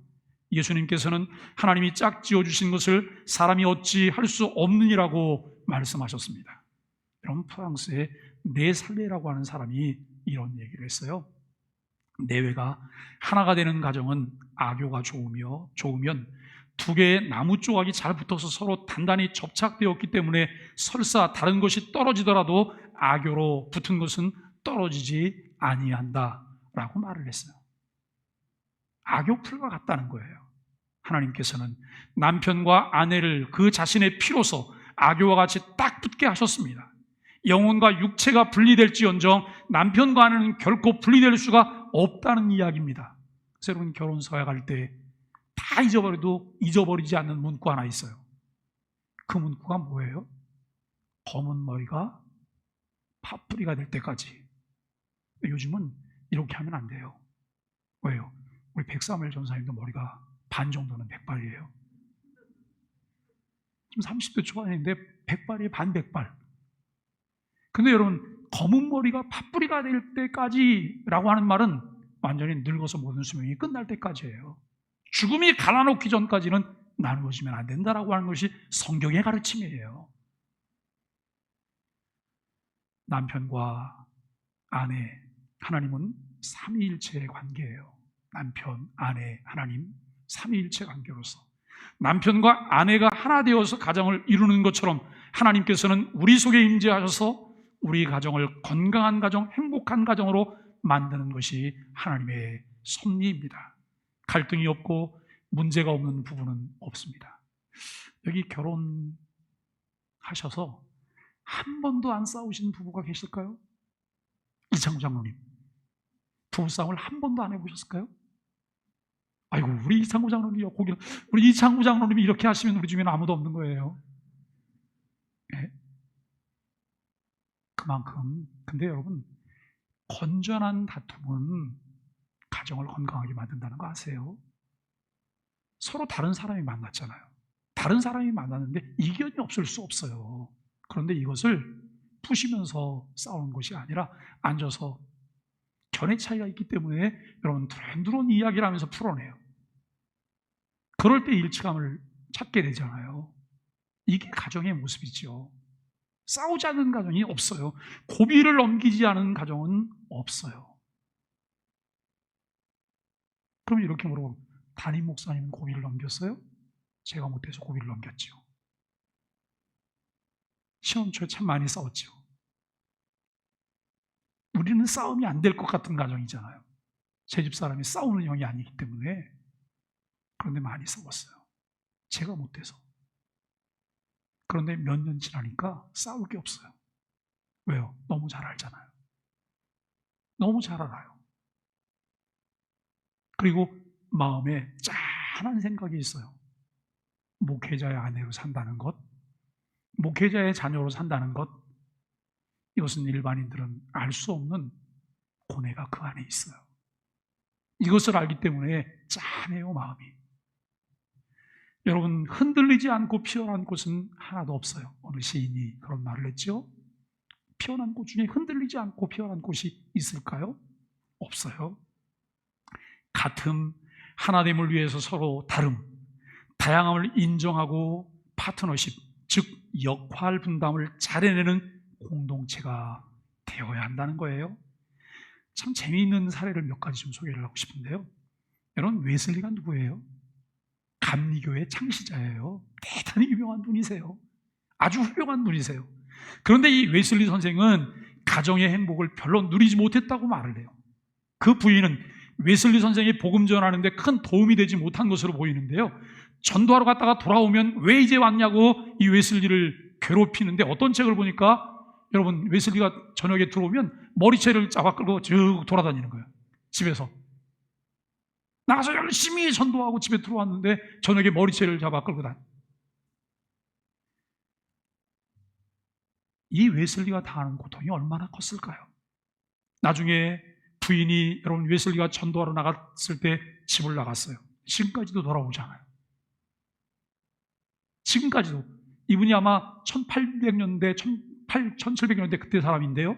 예수님께서는 하나님이 짝지어 주신 것을 사람이 어찌 할 수 없느니라고 말씀하셨습니다. 여러분, 프랑스의 네살레라고 하는 사람이 이런 얘기를 했어요. 내외가 하나가 되는 가정은 아교가 좋으면 두 개의 나무 조각이 잘 붙어서 서로 단단히 접착되었기 때문에 설사 다른 것이 떨어지더라도 아교로 붙은 것은 떨어지지 아니한다라고 말을 했어요. 악욕풀과 같다는 거예요. 하나님께서는 남편과 아내를 그 자신의 피로서 악교와 같이 딱 붙게 하셨습니다. 영혼과 육체가 분리될지언정 남편과 아내는 결코 분리될 수가 없다는 이야기입니다. 새로운 결혼 서약 할 때 다 잊어버려도 잊어버리지 않는 문구 하나 있어요. 그 문구가 뭐예요? 검은 머리가 팥뿌리가 될 때까지. 요즘은 이렇게 하면 안 돼요. 왜요? 우리 백사무엘 전사님도 머리가 반 정도는 백발이에요. 지금 30대 초반인데 백발이 반백발. 근데 여러분, 검은 머리가 팥뿌리가 될 때까지라고 하는 말은 완전히 늙어서 모든 수명이 끝날 때까지예요. 죽음이 갈아놓기 전까지는 나누어지면 안 된다라고 하는 것이 성경의 가르침이에요. 남편과 아내, 하나님은 삼위일체의 관계예요. 남편, 아내, 하나님, 삼위일체 관계로서 남편과 아내가 하나 되어서 가정을 이루는 것처럼 하나님께서는 우리 속에 임재하셔서 우리 가정을 건강한 가정, 행복한 가정으로 만드는 것이 하나님의 섭리입니다. 갈등이 없고 문제가 없는 부부는 없습니다. 여기 결혼하셔서 한 번도 안 싸우신 부부가 계실까요? 이창구 장로님, 부부싸움을 한 번도 안 해보셨을까요? 아이고, 우리 이창구 장로님이요. 우리 이창구 장로님이 이렇게 하시면 우리 주변에 아무도 없는 거예요. 네? 그만큼. 근데 여러분, 건전한 다툼은 가정을 건강하게 만든다는 거 아세요? 서로 다른 사람이 만났잖아요. 다른 사람이 만났는데 이견이 없을 수 없어요. 그런데 이것을 푸시면서 싸우는 것이 아니라 앉아서 견해 차이가 있기 때문에 여러분 두런두런 이야기를 하면서 풀어내요. 그럴 때 일치감을 찾게 되잖아요. 이게 가정의 모습이죠. 싸우지 않는 가정이 없어요. 고비를 넘기지 않은 가정은 없어요. 그럼 이렇게 물어보면, 담임 목사님은 고비를 넘겼어요? 제가 못해서 고비를 넘겼죠. 신혼 초에 참 많이 싸웠죠. 우리는 싸움이 안 될 것 같은 가정이잖아요. 제 집 사람이 싸우는 형이 아니기 때문에. 그런데 많이 싸웠어요. 제가 못해서. 그런데 몇 년 지나니까 싸울 게 없어요. 왜요? 너무 잘 알잖아요. 너무 잘 알아요. 그리고 마음에 짠한 생각이 있어요. 목회자의 아내로 산다는 것, 목회자의 자녀로 산다는 것, 이것은 일반인들은 알 수 없는 고뇌가 그 안에 있어요. 이것을 알기 때문에 짠해요, 마음이. 여러분, 흔들리지 않고 피어난 꽃은 하나도 없어요. 어느 시인이 그런 말을 했죠. 피어난 꽃 중에 흔들리지 않고 피어난 꽃이 있을까요? 없어요. 같음, 하나됨을 위해서 서로 다름, 다양함을 인정하고 파트너십, 즉 역할 분담을 잘 해내는 공동체가 되어야 한다는 거예요. 참 재미있는 사례를 몇 가지 좀 소개를 하고 싶은데요. 여러분, 웨슬리가 누구예요? 감리교의 창시자예요. 대단히 유명한 분이세요. 아주 훌륭한 분이세요. 그런데 이 웨슬리 선생은 가정의 행복을 별로 누리지 못했다고 말을 해요. 그 부인은 웨슬리 선생이 복음 전하는데 큰 도움이 되지 못한 것으로 보이는데요. 전도하러 갔다가 돌아오면 왜 이제 왔냐고 이 웨슬리를 괴롭히는데, 어떤 책을 보니까 여러분, 웨슬리가 저녁에 들어오면 머리채를 잡아 끌고 쭉 돌아다니는 거예요. 집에서. 나가서 열심히 전도하고 집에 들어왔는데 저녁에 머리채를 잡아 끌고 다니. 이 웨슬리가 당하는 고통이 얼마나 컸을까요? 나중에 부인이, 여러분, 웨슬리가 전도하러 나갔을 때 집을 나갔어요. 지금까지도 돌아오지 않아요. 지금까지도. 이분이 아마 1800년대, 1700년대 그때 사람인데요.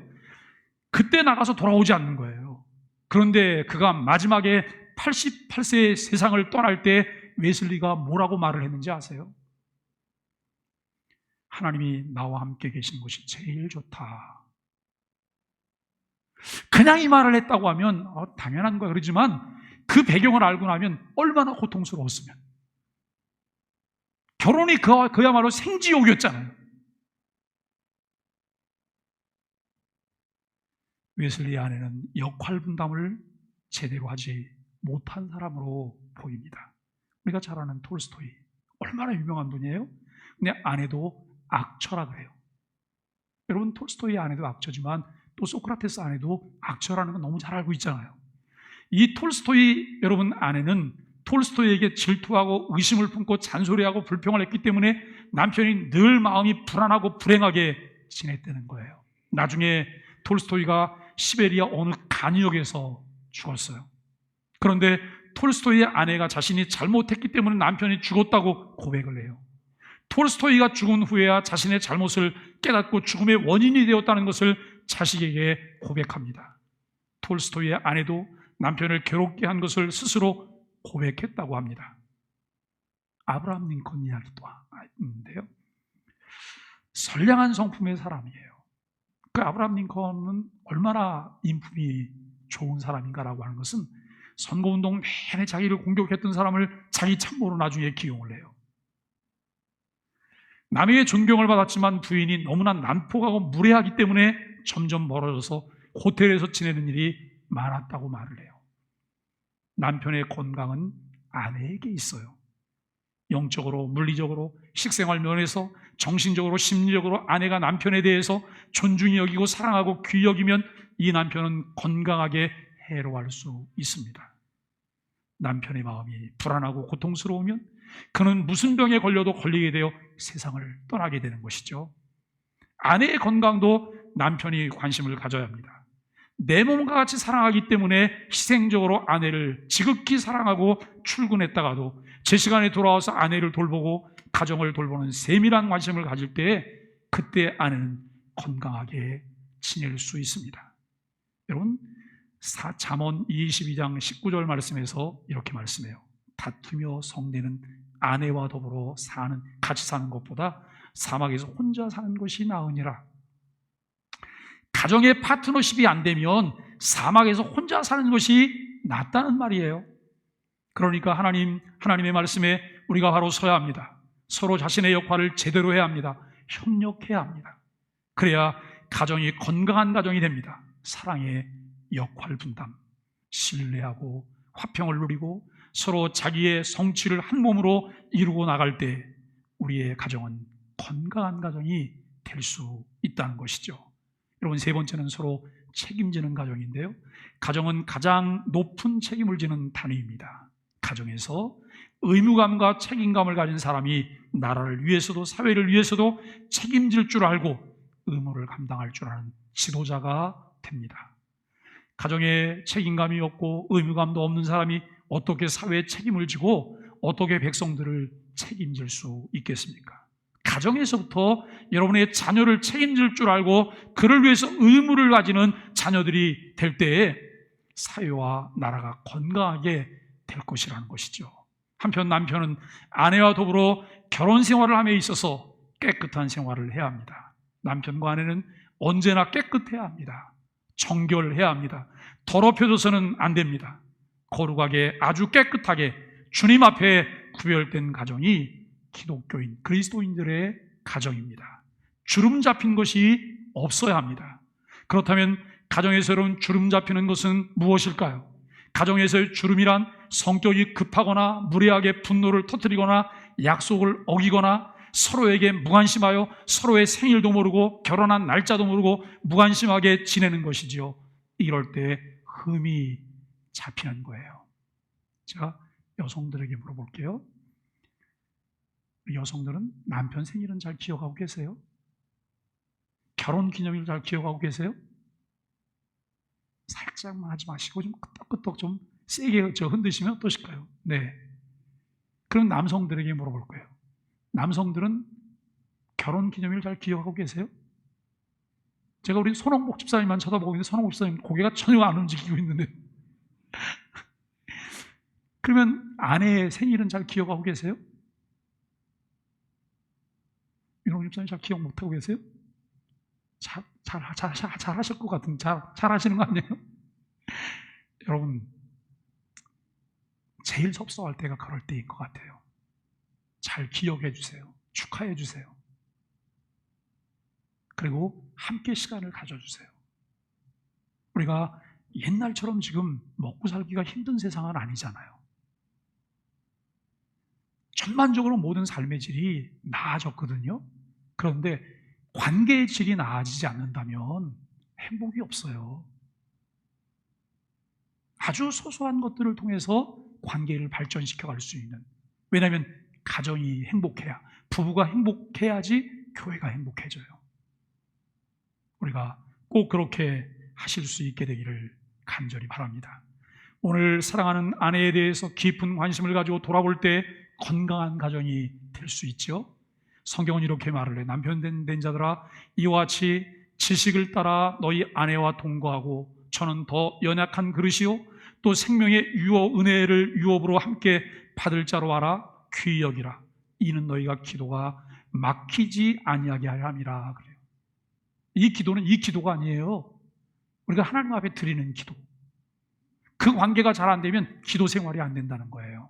그때 나가서 돌아오지 않는 거예요. 그런데 그가 마지막에 88세의 세상을 떠날 때 웨슬리가 뭐라고 말을 했는지 아세요? 하나님이 나와 함께 계신 것이 제일 좋다. 그냥 이 말을 했다고 하면 당연한 거야. 그러지만 그 배경을 알고 나면 얼마나 고통스러웠으면. 결혼이 그야말로 생지옥이었잖아요. 웨슬리의 아내는 역할 분담을 제대로 하지 못한 사람으로 보입니다. 우리가 잘 아는 톨스토이, 얼마나 유명한 분이에요? 근데 아내도 악처라 그래요. 여러분, 톨스토이의 아내도 악처지만 또 소크라테스 아내도 악처라는 건 너무 잘 알고 있잖아요. 이 톨스토이 여러분 아내는 톨스토이에게 질투하고 의심을 품고 잔소리하고 불평을 했기 때문에 남편이 늘 마음이 불안하고 불행하게 지냈다는 거예요. 나중에 톨스토이가 시베리아 어느 간이역에서 죽었어요. 그런데 톨스토이의 아내가 자신이 잘못했기 때문에 남편이 죽었다고 고백을 해요. 톨스토이가 죽은 후에야 자신의 잘못을 깨닫고 죽음의 원인이 되었다는 것을 자식에게 고백합니다. 톨스토이의 아내도 남편을 괴롭게 한 것을 스스로 고백했다고 합니다. 아브라함 링컨 이야기도 있는데요. 선량한 성품의 사람이에요. 그 아브라함 링컨은 얼마나 인품이 좋은 사람인가라고 하는 것은 선거운동 내내 자기를 공격했던 사람을 자기 참모로 나중에 기용을 해요. 남에게 존경을 받았지만 부인이 너무나 난폭하고 무례하기 때문에 점점 멀어져서 호텔에서 지내는 일이 많았다고 말을 해요. 남편의 건강은 아내에게 있어요. 영적으로, 물리적으로, 식생활 면에서, 정신적으로, 심리적으로 아내가 남편에 대해서 존중히 여기고 사랑하고 귀히 여기면 이 남편은 건강하게 해로할 수 있습니다. 남편의 마음이 불안하고 고통스러우면 그는 무슨 병에 걸려도 걸리게 되어 세상을 떠나게 되는 것이죠. 아내의 건강도 남편이 관심을 가져야 합니다. 내 몸과 같이 사랑하기 때문에 희생적으로 아내를 지극히 사랑하고 출근했다가도 제 시간에 돌아와서 아내를 돌보고 가정을 돌보는 세밀한 관심을 가질 때 그때 아내는 건강하게 지낼 수 있습니다. 여러분, 잠언 22장 19절 말씀에서 이렇게 말씀해요. 다투며 성내는 아내와 더불어 같이 사는 것보다 사막에서 혼자 사는 것이 나으니라. 가정의 파트너십이 안 되면 사막에서 혼자 사는 것이 낫다는 말이에요. 그러니까 하나님의 말씀에 우리가 바로 서야 합니다. 서로 자신의 역할을 제대로 해야 합니다. 협력해야 합니다. 그래야 가정이 건강한 가정이 됩니다. 사랑의 역할 분담, 신뢰하고 화평을 누리고 서로 자기의 성취를 한 몸으로 이루고 나갈 때 우리의 가정은 건강한 가정이 될 수 있다는 것이죠. 여러분, 세 번째는 서로 책임지는 가정인데요. 가정은 가장 높은 책임을 지는 단위입니다. 가정에서 의무감과 책임감을 가진 사람이 나라를 위해서도 사회를 위해서도 책임질 줄 알고 의무를 감당할 줄 아는 지도자가 됩니다. 가정에 책임감이 없고 의무감도 없는 사람이 어떻게 사회에 책임을 지고 어떻게 백성들을 책임질 수 있겠습니까? 가정에서부터 여러분의 자녀를 책임질 줄 알고 그를 위해서 의무를 가지는 자녀들이 될 때에 사회와 나라가 건강하게 될 것이라는 것이죠. 한편 남편은 아내와 더불어 결혼 생활을 함에 있어서 깨끗한 생활을 해야 합니다. 남편과 아내는 언제나 깨끗해야 합니다. 정결해야 합니다. 더럽혀져서는 안 됩니다. 거룩하게 아주 깨끗하게 주님 앞에 구별된 가정이 기독교인, 그리스도인들의 가정입니다. 주름 잡힌 것이 없어야 합니다. 그렇다면 가정에서 여러분 주름 잡히는 것은 무엇일까요? 가정에서의 주름이란 성격이 급하거나 무례하게 분노를 터뜨리거나 약속을 어기거나 서로에게 무관심하여 서로의 생일도 모르고 결혼한 날짜도 모르고 무관심하게 지내는 것이지요. 이럴 때 흠이 잡히는 거예요. 제가 여성들에게 물어볼게요. 여성들은 남편 생일은 잘 기억하고 계세요? 결혼 기념일 잘 기억하고 계세요? 살짝만 하지 마시고 좀 끄떡끄떡 좀 세게 흔드시면 어떠실까요? 네. 그럼 남성들에게 물어볼 거예요. 남성들은 결혼 기념일 잘 기억하고 계세요? 제가 우리 손홍복 집사님만 쳐다보고 있는데 손홍복 집사님 고개가 전혀 안 움직이고 있는데 그러면 아내의 생일은 잘 기억하고 계세요? 윤홍 집사님 잘 기억 못하고 계세요? 잘 하실 것 같은, 잘 하시는 거 아니에요? 여러분, 제일 섭섭할 때가 그럴 때인 것 같아요. 잘 기억해 주세요. 축하해 주세요. 그리고 함께 시간을 가져주세요. 우리가 옛날처럼 지금 먹고 살기가 힘든 세상은 아니잖아요. 전반적으로 모든 삶의 질이 나아졌거든요. 그런데 관계의 질이 나아지지 않는다면 행복이 없어요. 아주 소소한 것들을 통해서 관계를 발전시켜 갈 수 있는, 왜냐하면 가정이 행복해야, 부부가 행복해야지 교회가 행복해져요. 우리가 꼭 그렇게 하실 수 있게 되기를 간절히 바랍니다. 오늘 사랑하는 아내에 대해서 깊은 관심을 가지고 돌아볼 때 건강한 가정이 될 수 있죠. 성경은 이렇게 말을 해요. 남편 된 자들아, 이와 같이 지식을 따라 너희 아내와 동거하고 저는 더 연약한 그릇이요 또 생명의 은혜를 유업으로 함께 받을 자로 알아 귀히 여기라. 이는 너희가 기도가 막히지 아니하게 하려 함이라. 그래요. 이 기도는 이 기도가 아니에요. 우리가 하나님 앞에 드리는 기도. 그 관계가 잘 안 되면 기도 생활이 안 된다는 거예요.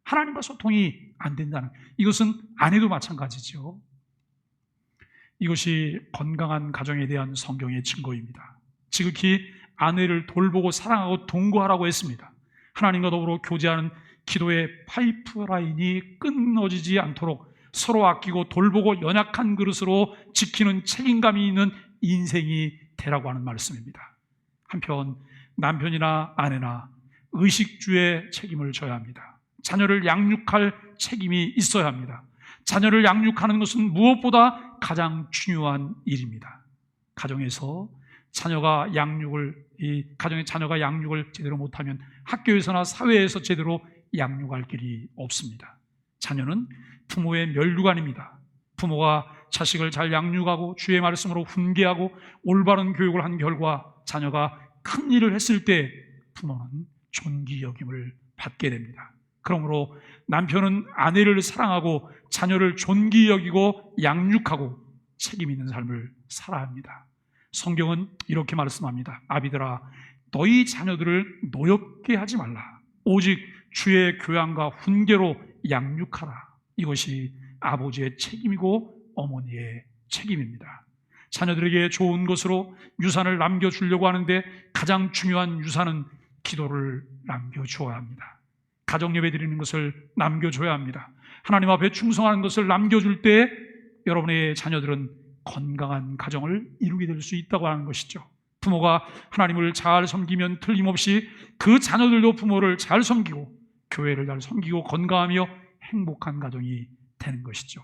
하나님과 소통이 안 된다는, 이것은 아내도 마찬가지죠. 이것이 건강한 가정에 대한 성경의 증거입니다. 지극히 아내를 돌보고 사랑하고 동거하라고 했습니다. 하나님과 더불어 교제하는 기도의 파이프라인이 끊어지지 않도록 서로 아끼고 돌보고 연약한 그릇으로 지키는 책임감이 있는 인생이 되라고 하는 말씀입니다. 한편 남편이나 아내나 의식주의 책임을 져야 합니다. 자녀를 양육할 책임이 있어야 합니다. 자녀를 양육하는 것은 무엇보다 가장 중요한 일입니다. 가정에서 자녀가 양육을 제대로 못하면 학교에서나 사회에서 제대로 양육할 길이 없습니다. 자녀는 부모의 면류관입니다. 부모가 자식을 잘 양육하고 주의 말씀으로 훈계하고 올바른 교육을 한 결과 자녀가 큰 일을 했을 때 부모는 존귀 여김을 받게 됩니다. 그러므로 남편은 아내를 사랑하고 자녀를 존귀 여기고 양육하고 책임 있는 삶을 살아야 합니다. 성경은 이렇게 말씀합니다. 아비들아, 너희 자녀들을 노엽게 하지 말라. 오직 주의 교양과 훈계로 양육하라. 이것이 아버지의 책임이고 어머니의 책임입니다. 자녀들에게 좋은 것으로 유산을 남겨주려고 하는데 가장 중요한 유산은 기도를 남겨주어야 합니다. 가정예배 드리는 것을 남겨줘야 합니다. 하나님 앞에 충성하는 것을 남겨줄 때 여러분의 자녀들은 건강한 가정을 이루게 될 수 있다고 하는 것이죠. 부모가 하나님을 잘 섬기면 틀림없이 그 자녀들도 부모를 잘 섬기고 교회를 잘 섬기고 건강하며 행복한 가정이 되는 것이죠.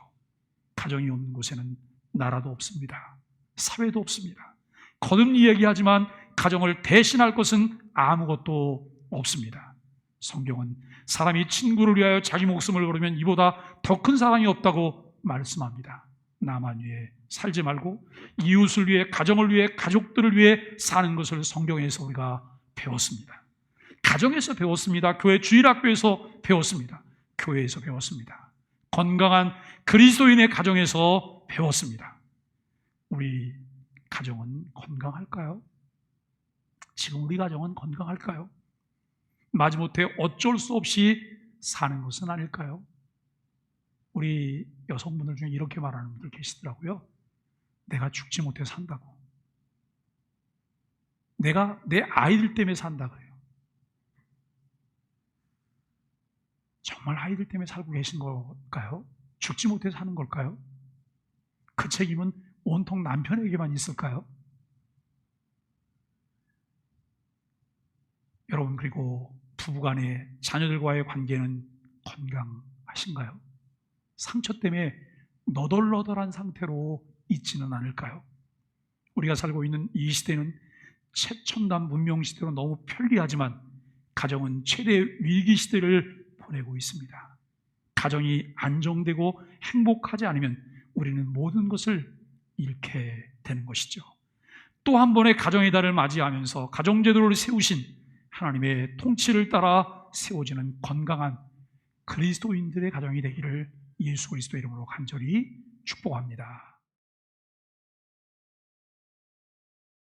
가정이 없는 곳에는 나라도 없습니다. 사회도 없습니다. 거듭 이야기하지만 가정을 대신할 것은 아무것도 없습니다. 성경은 사람이 친구를 위하여 자기 목숨을 걸으면 이보다 더 큰 사랑이 없다고 말씀합니다. 나만 위해 살지 말고 이웃을 위해, 가정을 위해, 가족들을 위해 사는 것을 성경에서 우리가 배웠습니다. 가정에서 배웠습니다. 교회 주일학교에서 배웠습니다. 교회에서 배웠습니다. 건강한 그리스도인의 가정에서 배웠습니다. 우리 가정은 건강할까요? 지금 우리 가정은 건강할까요? 마지못해 어쩔 수 없이 사는 것은 아닐까요? 우리 여성분들 중에 이렇게 말하는 분들 계시더라고요. 내가 죽지 못해 산다고. 내가 내 아이들 때문에 산다 그래요. 정말 아이들 때문에 살고 계신 걸까요? 죽지 못해 사는 걸까요? 그 책임은 온통 남편에게만 있을까요? 여러분, 그리고 부부간의 자녀들과의 관계는 건강하신가요? 상처 때문에 너덜너덜한 상태로 있지는 않을까요? 우리가 살고 있는 이 시대는 최첨단 문명 시대로 너무 편리하지만 가정은 최대 위기 시대를 보내고 있습니다. 가정이 안정되고 행복하지 않으면 우리는 모든 것을 잃게 되는 것이죠. 또 한 번의 가정의 달을 맞이하면서 가정제도를 세우신 하나님의 통치를 따라 세워지는 건강한 그리스도인들의 가정이 되기를 예수 그리스도 이름으로 간절히 축복합니다.